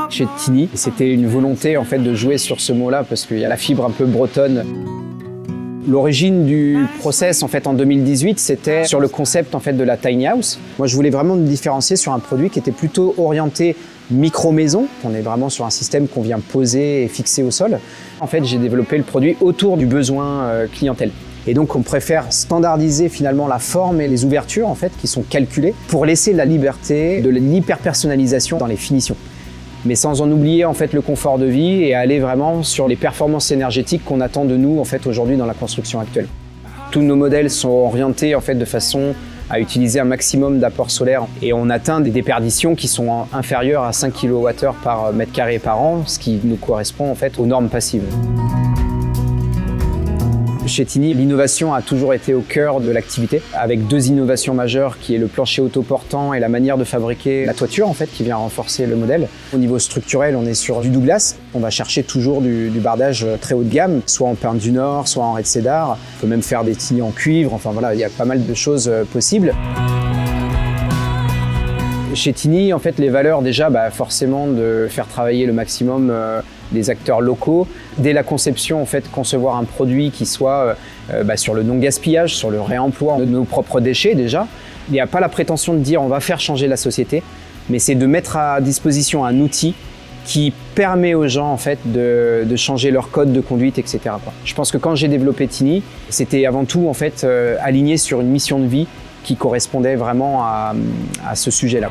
Chez Tiny, c'était une volonté en fait de jouer sur ce mot-là parce qu'il y a la fibre un peu bretonne. L'origine du process en fait en 2018, c'était sur le concept en fait de la tiny house. Moi, je voulais vraiment me différencier sur un produit qui était plutôt orienté micro-maison. On est vraiment sur un système qu'on vient poser et fixer au sol. En fait, j'ai développé le produit autour du besoin clientèle. Et donc, on préfère standardiser finalement la forme et les ouvertures en fait qui sont calculées pour laisser la liberté de l'hyper-personnalisation dans les finitions. Mais sans en oublier en fait le confort de vie et aller vraiment sur les performances énergétiques qu'on attend de nous en fait aujourd'hui dans la construction actuelle. Tous nos modèles sont orientés en fait de façon à utiliser un maximum d'apport solaire et on atteint des déperditions qui sont inférieures à 5 kWh par mètre carré par an, ce qui nous correspond en fait aux normes passives. Chez Tiny, l'innovation a toujours été au cœur de l'activité, avec deux innovations majeures qui est le plancher autoportant et la manière de fabriquer la toiture en fait, qui vient renforcer le modèle. Au niveau structurel, on est sur du Douglas. On va chercher toujours du bardage très haut de gamme, soit en pinte du Nord, soit en raie de cédar. On peut même faire des Tiny en cuivre, enfin voilà, il y a pas mal de choses possibles. Chez Tiny, en fait, les valeurs déjà, forcément de faire travailler le maximum des acteurs locaux. Dès la conception, en fait, concevoir un produit qui soit sur le non-gaspillage, sur le réemploi de nos propres déchets déjà. Il n'y a pas la prétention de dire on va faire changer la société, mais c'est de mettre à disposition un outil qui permet aux gens en fait de changer leur code de conduite, etc. Je pense que quand j'ai développé Tiny, c'était avant tout en fait aligné sur une mission de vie qui correspondait vraiment à ce sujet-là.